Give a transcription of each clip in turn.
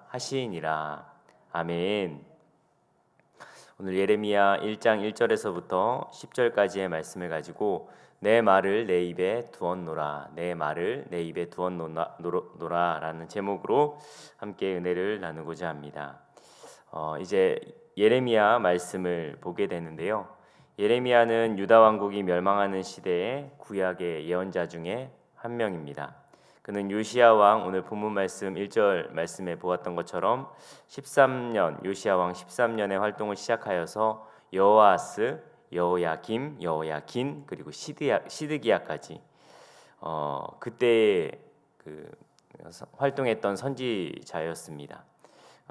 하시니라. 아멘. 오늘 예레미야 1장 1절에서부터 10절까지의 말씀을 가지고 내 말을 내 입에 두었노라, 내 말을 내 입에 두었노라 라는 제목으로 함께 은혜를 나누고자 합니다. 이제 예레미야 말씀을 보게 되는데요. 예레미야는 유다 왕국이 멸망하는 시대의 구약의 예언자 중에 한 명입니다. 그는 요시야 왕, 오늘 본문 말씀 1절 말씀에 보았던 것처럼 13년, 요시야 왕 13년에 활동을 시작하여서 여호아스, 여호야김, 그리고 시드기야까지 그때 활동했던 선지자였습니다.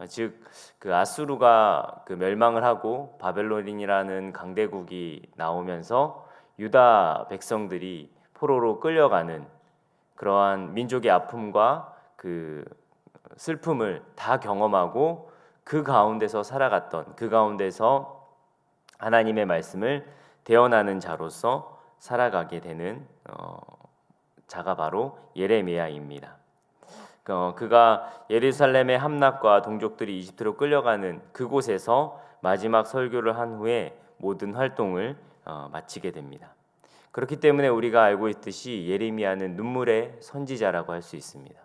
즉 그 아수르가 멸망을 하고 바벨론이라는 강대국이 나오면서 유다 백성들이 포로로 끌려가는 그러한 민족의 아픔과 그 슬픔을 다 경험하고 그 가운데서 살아갔던, 그 가운데서 하나님의 말씀을 대언하는 자로서 살아가게 되는 자가 바로 예레미야입니다. 그가 예루살렘의 함락과 동족들이 이집트로 끌려가는 그곳에서 마지막 설교를 한 후에 모든 활동을 마치게 됩니다. 그렇기 때문에 우리가 알고 있듯이 예레미야는 눈물의 선지자라고 할 수 있습니다.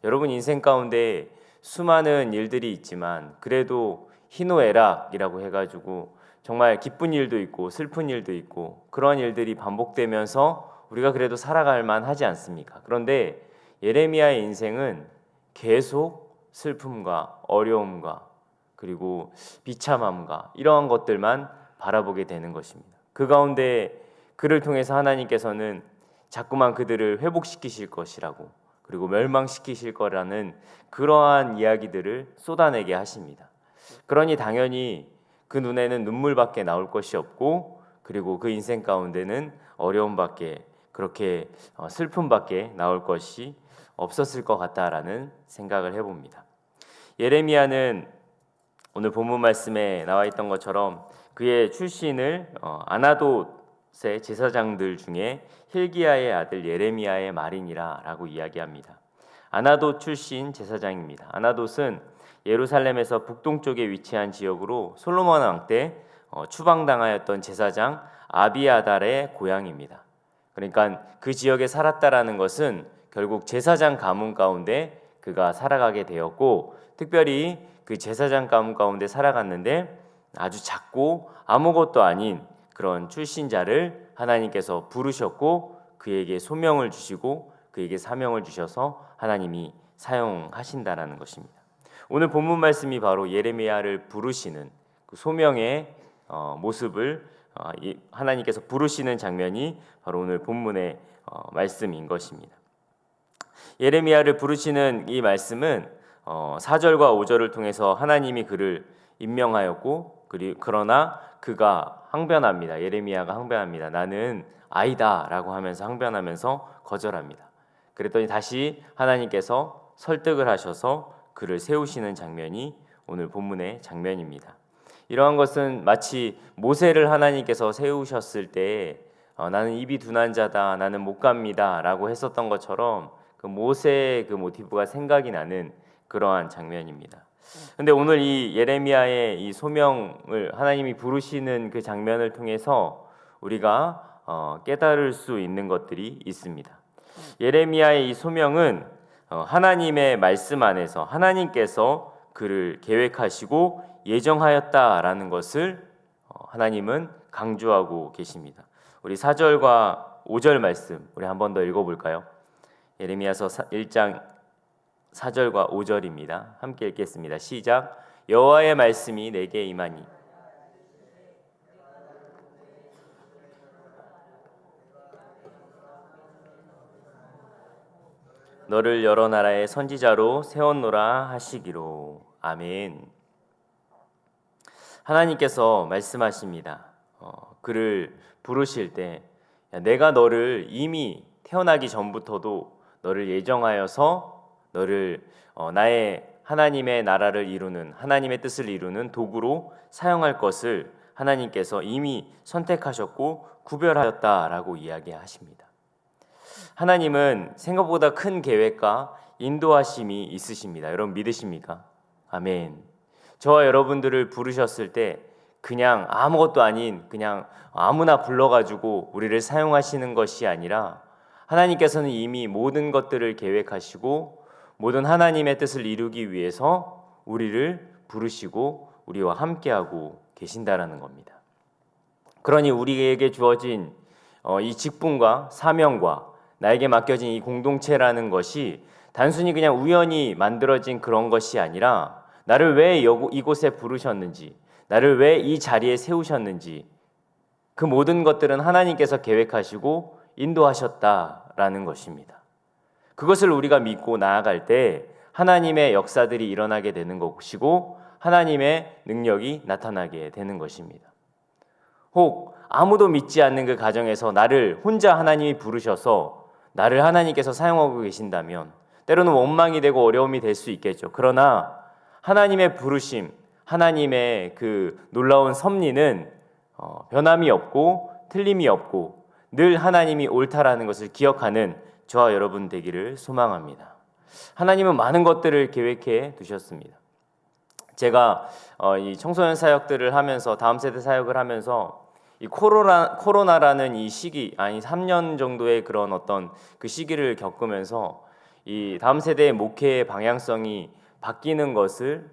여러분 인생 가운데 수많은 일들이 있지만 그래도 희노애락이라고 해가지고 정말 기쁜 일도 있고 슬픈 일도 있고 그런 일들이 반복되면서 우리가 그래도 살아갈 만하지 않습니까? 그런데 예레미야의 인생은 계속 슬픔과 어려움과 그리고 비참함과 이러한 것들만 바라보게 되는 것입니다. 그 가운데 그를 통해서 하나님께서는 자꾸만 그들을 회복시키실 것이라고 그리고 멸망시키실 거라는 그러한 이야기들을 쏟아내게 하십니다. 그러니 당연히 그 눈에는 눈물밖에 나올 것이 없고 그리고 그 인생 가운데는 어려움밖에 그렇게 슬픔밖에 나올 것이 없었을 것 같다라는 생각을 해봅니다. 예레미야는 오늘 본문 말씀에 나와 있던 것처럼 그의 출신을 아나돗의 제사장들 중에 hil기야의 아들 예레미야의 말이니라 라고 이야기합니다. 아나돗 출신 제사장입니다. 아나돗은 예루살렘에서 북동쪽에 위치한 지역으로 솔로몬 왕 때 추방당하였던 제사장 아비아달의 고향입니다. 그러니까 그 지역에 살았다라는 것은 결국 제사장 가문 가운데 그가 살아가게 되었고 특별히 그 제사장 가문 가운데 살아갔는데 아주 작고 아무것도 아닌 그런 출신자를 하나님께서 부르셨고 그에게 소명을 주시고 그에게 사명을 주셔서 하나님이 사용하신다라는 것입니다. 오늘 본문 말씀이 바로 예레미야를 부르시는 그 소명의 모습을 하나님께서 부르시는 장면이 바로 오늘 본문의 말씀인 것입니다. 예레미야를 부르시는 이 말씀은 4절과 5절을 통해서 하나님이 그를 임명하였고 그러나 그가 항변합니다. 예레미야가 항변합니다. 나는 아니다 라고 하면서 항변하면서 거절합니다. 그랬더니 다시 하나님께서 설득을 하셔서 그를 세우시는 장면이 오늘 본문의 장면입니다. 이러한 것은 마치 모세를 하나님께서 세우셨을 때 나는 입이 둔한 자다, 나는 못 갑니다 라고 했었던 것처럼 그 모세의 그 모티브가 생각이 나는 그러한 장면입니다. 근데 오늘 이 예레미야의 이 소명을 하나님이 부르시는 그 장면을 통해서 우리가 깨달을 수 있는 것들이 있습니다. 예레미야의 이 소명은 하나님의 말씀 안에서 하나님께서 그를 계획하시고 예정하였다라는 것을 하나님은 강조하고 계십니다. 우리 4절과 5절 말씀 우리 한 번 더 읽어볼까요? 예레미야서 1장 4절과 5절입니다. 함께 읽겠습니다. 시작. 여호와의 말씀이 내게 임하니 너를 여러 나라의 선지자로 세웠노라 하시기로. 아멘. 하나님께서 말씀하십니다. 그를 부르실 때 내가 너를 이미 태어나기 전부터도 너를 예정하여서 너를 나의 하나님의 나라를 이루는 하나님의 뜻을 이루는 도구로 사용할 것을 하나님께서 이미 선택하셨고 구별하였다라고 이야기하십니다. 하나님은 생각보다 큰 계획과 인도하심이 있으십니다. 여러분 믿으십니까? 아멘. 저와 여러분들을 부르셨을 때 그냥 아무것도 아닌 그냥 아무나 불러가지고 우리를 사용하시는 것이 아니라 하나님께서는 이미 모든 것들을 계획하시고 모든 하나님의 뜻을 이루기 위해서 우리를 부르시고 우리와 함께하고 계신다라는 겁니다. 그러니 우리에게 주어진 이 직분과 사명과 나에게 맡겨진 이 공동체라는 것이 단순히 그냥 우연히 만들어진 그런 것이 아니라 나를 왜 이곳에 부르셨는지, 나를 왜 이 자리에 세우셨는지 그 모든 것들은 하나님께서 계획하시고 인도하셨다라는 것입니다. 그것을 우리가 믿고 나아갈 때 하나님의 역사들이 일어나게 되는 것이고 하나님의 능력이 나타나게 되는 것입니다. 혹 아무도 믿지 않는 그 가정에서 나를 혼자 하나님이 부르셔서 나를 하나님께서 사용하고 계신다면 때로는 원망이 되고 어려움이 될 수 있겠죠. 그러나 하나님의 부르심, 하나님의 그 놀라운 섭리는 변함이 없고 틀림이 없고 늘 하나님이 옳다라는 것을 기억하는 저와 여러분 되기를 소망합니다. 하나님은 많은 것들을 계획해 두셨습니다. 제가 이 청소년 사역들을 하면서 다음 세대 사역을 하면서 이 코로나라는 이 시기 3년 정도의 그런 어떤 그 시기를 겪으면서 이 다음 세대의 목회의 방향성이 바뀌는 것을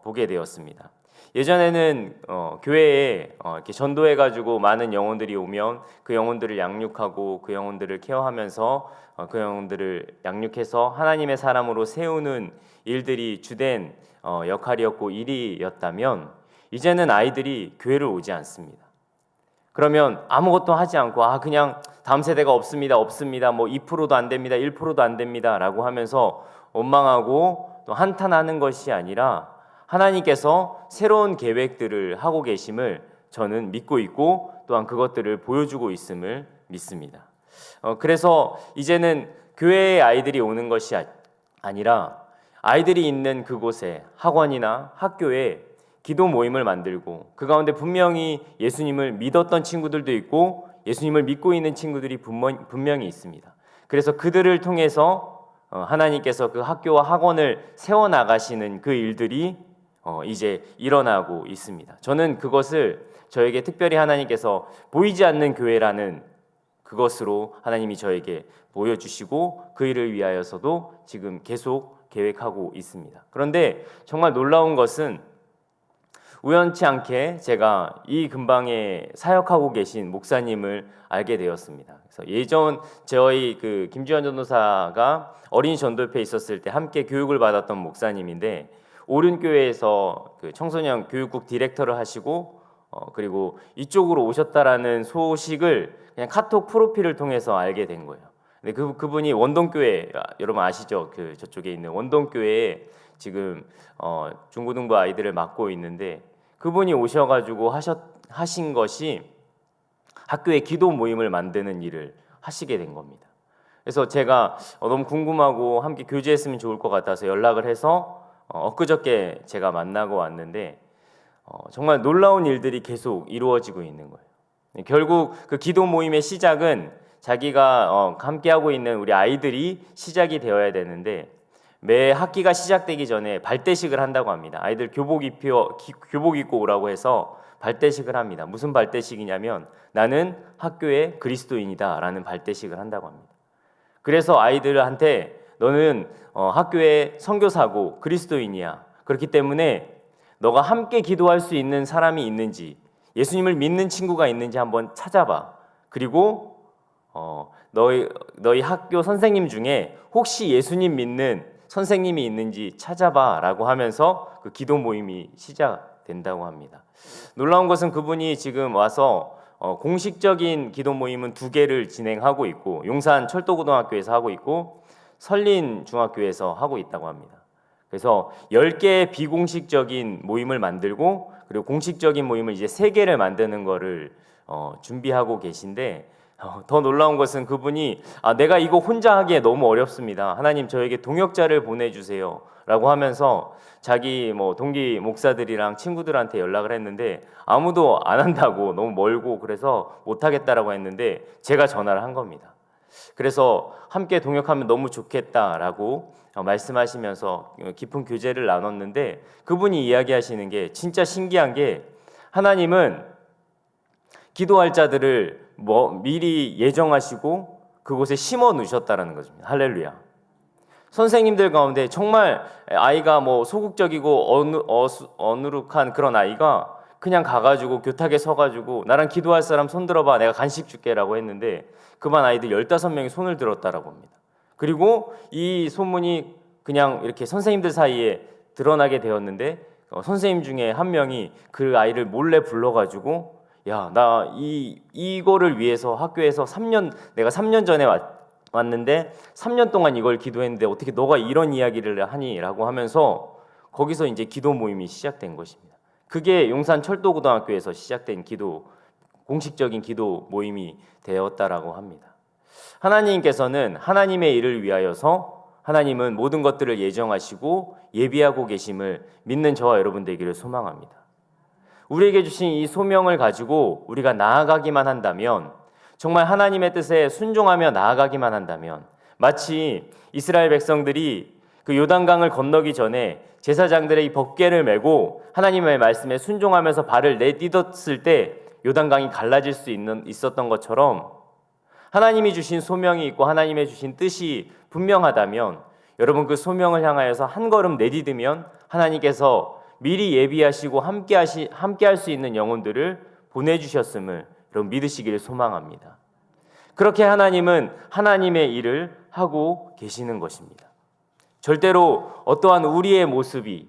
보게 되었습니다. 예전에는 교회에 이렇게 전도해가지고 많은 영혼들이 오면 그 영혼들을 양육하고 그 영혼들을 케어하면서 그 영혼들을 양육해서 하나님의 사람으로 세우는 일들이 주된 역할이었고 일이었다면 이제는 아이들이 교회를 오지 않습니다. 그러면 아무것도 하지 않고 그냥 다음 세대가 없습니다. 뭐 2%도 안 됩니다. 1%도 안 됩니다. 라고 하면서 원망하고 또 한탄하는 것이 아니라 하나님께서 새로운 계획들을 하고 계심을 저는 믿고 있고 또한 그것들을 보여주고 있음을 믿습니다. 그래서 이제는 교회에 아이들이 오는 것이 아니라 아이들이 있는 그곳에 학원이나 학교에 기도 모임을 만들고 그 가운데 분명히 예수님을 믿었던 친구들도 있고 예수님을 믿고 있는 친구들이 분명히 있습니다. 그래서 그들을 통해서 하나님께서 그 학교와 학원을 세워나가시는 그 일들이 이제 일어나고 있습니다. 저는 그것을 저에게 특별히 하나님께서 보이지 않는 교회라는 그것으로 하나님이 저에게 보여주시고 그 일을 위하여서도 지금 계속 계획하고 있습니다. 그런데 정말 놀라운 것은 우연치 않게 제가 이 근방에 사역하고 계신 목사님을 알게 되었습니다. 그래서 예전 저희 그 김주현 전도사가 어린이 전도협회에 있었을 때 함께 교육을 받았던 목사님인데 오륜교회에서 그 청소년 교육국 디렉터를 하시고 그리고 이쪽으로 오셨다라는 소식을 그냥 카톡 프로필을 통해서 알게 된 거예요. 근데 그분이 원동교회 여러분 아시죠? 그 저쪽에 있는 원동교회에 지금 중고등부 아이들을 맡고 있는데 그분이 오셔가지고 하신 것이 학교에 기도 모임을 만드는 일을 하시게 된 겁니다. 그래서 제가 너무 궁금하고 함께 교제했으면 좋을 것 같아서 연락을 해서 엊그저께 제가 만나고 왔는데 정말 놀라운 일들이 계속 이루어지고 있는 거예요. 결국 그 기도 모임의 시작은 자기가 함께하고 있는 우리 아이들이 시작이 되어야 되는데 매 학기가 시작되기 전에 발대식을 한다고 합니다. 아이들 교복 입고 오라고 해서 발대식을 합니다. 무슨 발대식이냐면 나는 학교의 그리스도인이다 라는 발대식을 한다고 합니다. 그래서 아이들한테 너는 학교의 선교사고 그리스도인이야. 그렇기 때문에 너가 함께 기도할 수 있는 사람이 있는지 예수님을 믿는 친구가 있는지 한번 찾아봐. 그리고 너희 학교 선생님 중에 혹시 예수님 믿는 선생님이 있는지 찾아봐 라고 하면서 그 기도 모임이 시작된다고 합니다. 놀라운 것은 그분이 지금 와서 공식적인 기도 모임은 2개를 진행하고 있고 용산 철도고등학교에서 하고 있고 설린중학교에서 하고 있다고 합니다. 그래서 10개의 비공식적인 모임을 만들고 그리고 공식적인 모임을 이제 3개를 만드는 거를 준비하고 계신데 더 놀라운 것은 그분이 내가 이거 혼자 하기에 너무 어렵습니다. 하나님 저에게 동역자를 보내주세요 라고 하면서 자기 동기 목사들이랑 친구들한테 연락을 했는데 아무도 안 한다고 너무 멀고 그래서 못하겠다라고 했는데 제가 전화를 한 겁니다. 그래서 함께 동역하면 너무 좋겠다라고 말씀하시면서 깊은 교제를 나눴는데, 그분이 이야기하시는 게 진짜 신기한 게, 하나님은 기도할 자들을 미리 예정하시고 그곳에 심어 놓으셨다라는 거죠. 할렐루야. 선생님들 가운데 정말 아이가 소극적이고 어누룩한 그런 아이가 그냥 가가지고 교탁에 서가지고 나랑 기도할 사람 손 들어봐, 내가 간식 줄게라고 했는데 그반 아이들 15명이 손을 들었다라고 합니다. 그리고 이 소문이 그냥 이렇게 선생님들 사이에 드러나게 되었는데, 선생님 중에 한 명이 그 아이를 몰래 불러가지고, 야, 나 이거를 위해서 학교에서 내가 3년 전에 왔는데 3년 동안 이걸 기도했는데 어떻게 너가 이런 이야기를 하니? 라고 하면서 거기서 이제 기도 모임이 시작된 것입니다. 그게 용산 철도고등학교에서 시작된 공식적인 기도 모임이 되었다라고 합니다. 하나님께서는 하나님의 일을 위하여서 하나님은 모든 것들을 예정하시고 예비하고 계심을 믿는 저와 여러분 되기를 소망합니다. 우리에게 주신 이 소명을 가지고 우리가 나아가기만 한다면, 정말 하나님의 뜻에 순종하며 나아가기만 한다면, 마치 이스라엘 백성들이 그 요단강을 건너기 전에 제사장들의 이 법궤를 메고 하나님의 말씀에 순종하면서 발을 내딛었을 때 요단강이 갈라질 수 있었던 것처럼, 하나님이 주신 소명이 있고 하나님의 주신 뜻이 분명하다면, 여러분 그 소명을 향하여서 한 걸음 내딛으면 하나님께서 미리 예비하시고 함께할 수 있는 영혼들을 보내주셨음을 여러분 믿으시기를 소망합니다. 그렇게 하나님은 하나님의 일을 하고 계시는 것입니다. 절대로 어떠한 우리의 모습이,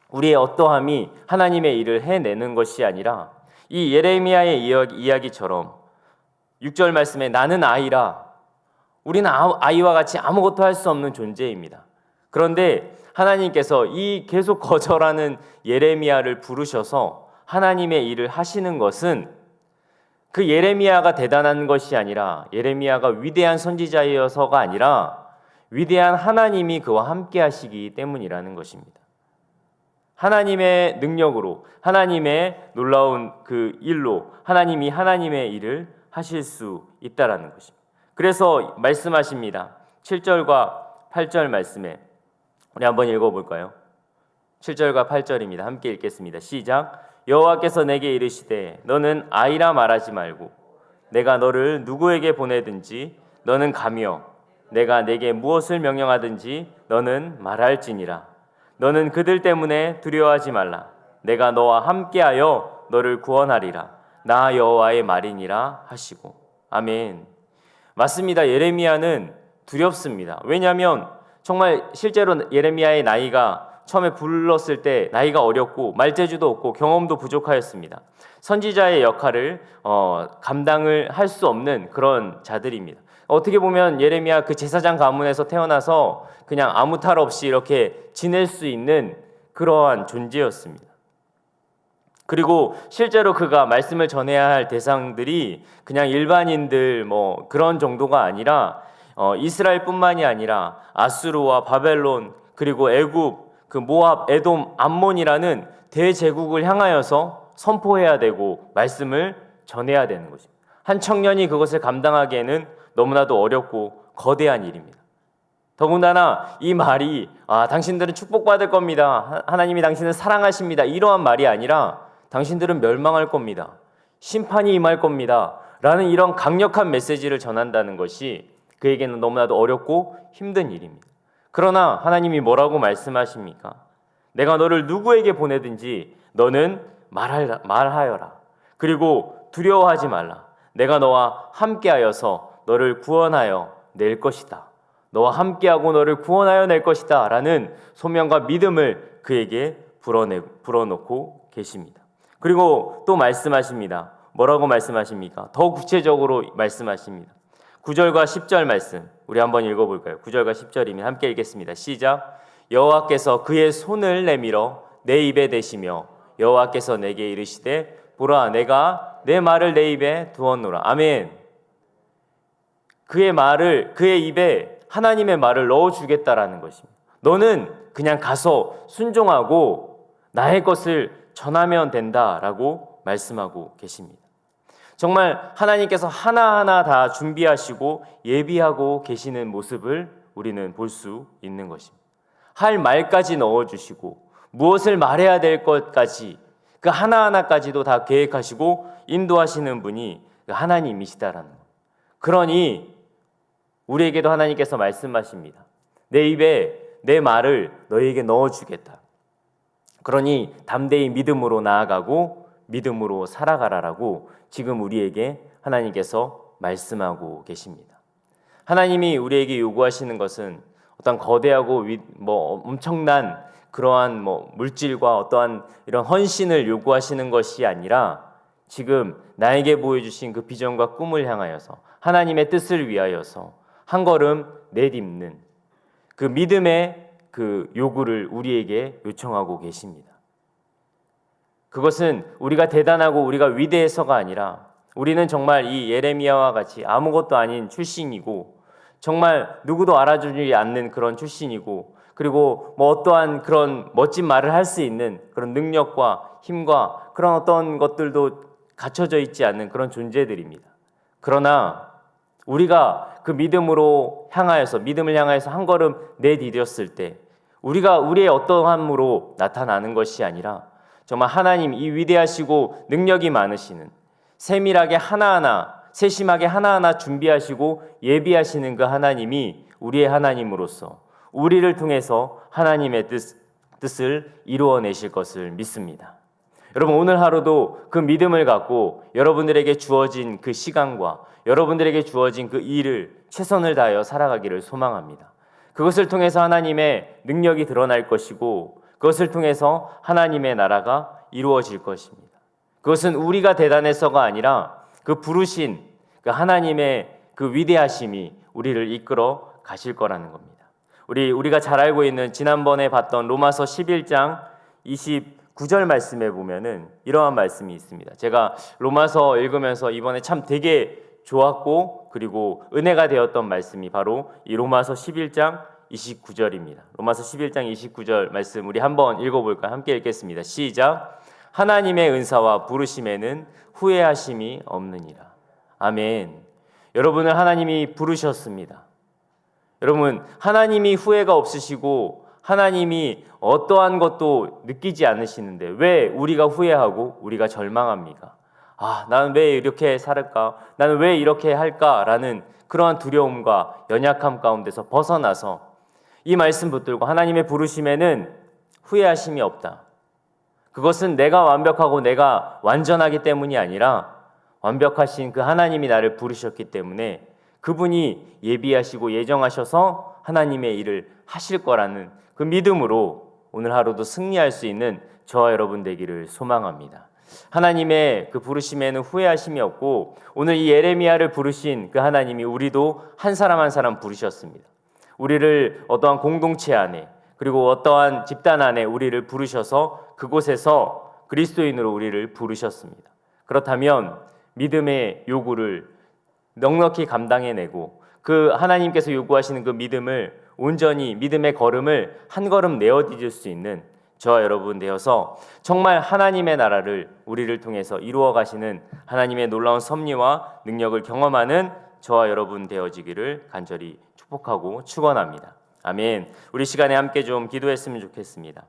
우리의 어떠함이 하나님의 일을 해내는 것이 아니라, 이 예레미야의 이야기처럼 6절 말씀에 나는 아이라, 우리는 아이와 같이 아무것도 할 수 없는 존재입니다. 그런데 하나님께서 이 계속 거절하는 예레미야를 부르셔서 하나님의 일을 하시는 것은 그 예레미야가 대단한 것이 아니라, 예레미야가 위대한 선지자여서가 아니라 위대한 하나님이 그와 함께 하시기 때문이라는 것입니다. 하나님의 능력으로, 하나님의 놀라운 그 일로 하나님이 하나님의 일을 하실 수 있다라는 것입니다. 그래서 말씀하십니다. 7절과 8절 말씀에 우리 한번 읽어볼까요? 7절과 8절입니다. 함께 읽겠습니다. 시작. 여호와께서 내게 이르시되 너는 아이라 말하지 말고 내가 너를 누구에게 보내든지 너는 가며 내가 내게 무엇을 명령하든지 너는 말할지니라. 너는 그들 때문에 두려워하지 말라. 내가 너와 함께하여 너를 구원하리라. 나 여호와의 말이니라 하시고. 아멘. 맞습니다. 예레미야는 두렵습니다. 왜냐하면 정말 실제로 예레미야의 나이가 처음에 불렀을 때 나이가 어렸고 말재주도 없고 경험도 부족하였습니다. 선지자의 역할을 감당을 할 수 없는 그런 자들입니다. 어떻게 보면 예레미야 그 제사장 가문에서 태어나서 그냥 아무 탈 없이 이렇게 지낼 수 있는 그러한 존재였습니다. 그리고 실제로 그가 말씀을 전해야 할 대상들이 그냥 일반인들 그런 정도가 아니라 이스라엘뿐만이 아니라 아수르와 바벨론, 그리고 애굽, 그 모압, 에돔, 암몬이라는 대제국을 향하여서 선포해야 되고 말씀을 전해야 되는 것입니다. 한 청년이 그것을 감당하기에는 너무나도 어렵고 거대한 일입니다. 더군다나 이 말이 당신들은 축복받을 겁니다. 하나님이 당신을 사랑하십니다. 이러한 말이 아니라 당신들은 멸망할 겁니다. 심판이 임할 겁니다. 라는 이런 강력한 메시지를 전한다는 것이 그에게는 너무나도 어렵고 힘든 일입니다. 그러나 하나님이 뭐라고 말씀하십니까? 내가 너를 누구에게 보내든지 너는 말하여라. 그리고 두려워하지 말라. 내가 너와 함께하여서 너를 구원하여 낼 것이다. 너와 함께하고 너를 구원하여 낼 것이다. 라는 소명과 믿음을 그에게 불어넣고 계십니다. 그리고 또 말씀하십니다. 뭐라고 말씀하십니까? 더 구체적으로 말씀하십니다. 9절과 10절 말씀 우리 한번 읽어볼까요? 9절과 10절이면 함께 읽겠습니다. 시작. 여호와께서 그의 손을 내밀어 내 입에 대시며 여호와께서 내게 이르시되 보라 내가 내 말을 내 입에 두었노라. 아멘. 그의 입에 하나님의 말을 넣어주겠다라는 것입니다. 너는 그냥 가서 순종하고 나의 것을 전하면 된다라고 말씀하고 계십니다. 정말 하나님께서 하나하나 다 준비하시고 예비하고 계시는 모습을 우리는 볼 수 있는 것입니다. 할 말까지 넣어주시고 무엇을 말해야 될 것까지 그 하나하나까지도 다 계획하시고 인도하시는 분이 하나님이시다라는 것. 그러니 우리에게도 하나님께서 말씀하십니다. 내 입에 내 말을 너희에게 넣어주겠다. 그러니 담대히 믿음으로 나아가고 믿음으로 살아가라라고 지금 우리에게 하나님께서 말씀하고 계십니다. 하나님이 우리에게 요구하시는 것은 어떤 거대하고 엄청난 그러한 물질과 어떠한 이런 헌신을 요구하시는 것이 아니라 지금 나에게 보여주신 그 비전과 꿈을 향하여서 하나님의 뜻을 위하여서 한 걸음 내딛는 그 믿음의 그 요구를 우리에게 요청하고 계십니다. 그것은 우리가 대단하고 우리가 위대해서가 아니라 우리는 정말 이 예레미야와 같이 아무것도 아닌 출신이고 정말 누구도 알아주지 않는 그런 출신이고 그리고 어떠한 그런 멋진 말을 할 수 있는 그런 능력과 힘과 그런 어떤 것들도 갖춰져 있지 않는 그런 존재들입니다. 그러나 우리가 그 믿음을 향하여서 한 걸음 내디뎠을 때 우리가 우리의 어떠함으로 나타나는 것이 아니라 정말 하나님 이 위대하시고 능력이 많으시는 세밀하게 세심하게 하나하나 준비하시고 예비하시는 그 하나님이 우리의 하나님으로서 우리를 통해서 하나님의 뜻을 이루어내실 것을 믿습니다. 여러분 오늘 하루도 그 믿음을 갖고 여러분들에게 주어진 그 시간과 여러분들에게 주어진 그 일을 최선을 다하여 살아가기를 소망합니다. 그것을 통해서 하나님의 능력이 드러날 것이고 그것을 통해서 하나님의 나라가 이루어질 것입니다. 그것은 우리가 대단해서가 아니라 그 부르신 그 하나님의 그 위대하심이 우리를 이끌어 가실 거라는 겁니다. 우리가 잘 알고 있는 지난번에 봤던 로마서 11장 29절 말씀에 보면은 이러한 말씀이 있습니다. 제가 로마서 읽으면서 이번에 참 되게 좋았고 그리고 은혜가 되었던 말씀이 바로 이 로마서 11장 29절입니다. 로마서 11장 29절 말씀 우리 한번 읽어볼까요? 함께 읽겠습니다. 시작. 하나님의 은사와 부르심에는 후회하심이 없느니라. 아멘. 여러분을 하나님이 부르셨습니다. 여러분 하나님이 후회가 없으시고 하나님이 어떠한 것도 느끼지 않으시는데 왜 우리가 후회하고 우리가 절망합니까? 나는 왜 이렇게 살을까? 나는 왜 이렇게 할까? 라는 그러한 두려움과 연약함 가운데서 벗어나서 이 말씀 붙들고 하나님의 부르심에는 후회하심이 없다. 그것은 내가 완벽하고 내가 완전하기 때문이 아니라 완벽하신 그 하나님이 나를 부르셨기 때문에 그분이 예비하시고 예정하셔서 하나님의 일을 하실 거라는 그 믿음으로 오늘 하루도 승리할 수 있는 저와 여러분 되기를 소망합니다. 하나님의 그 부르심에는 후회하심이 없고 오늘 이 예레미야를 부르신 그 하나님이 우리도 한 사람 한 사람 부르셨습니다. 우리를 어떠한 공동체 안에 그리고 어떠한 집단 안에 우리를 부르셔서 그곳에서 그리스도인으로 우리를 부르셨습니다. 그렇다면 믿음의 요구를 넉넉히 감당해내고 그 하나님께서 요구하시는 그 믿음을 온전히 믿음의 걸음을 한 걸음 내어디딜 수 있는 저와 여러분 되어서 정말 하나님의 나라를 우리를 통해서 이루어 가시는 하나님의 놀라운 섭리와 능력을 경험하는 저와 여러분 되어지기를 간절히 축복하고 축원합니다. 아멘. 우리 시간에 함께 좀 기도했으면 좋겠습니다.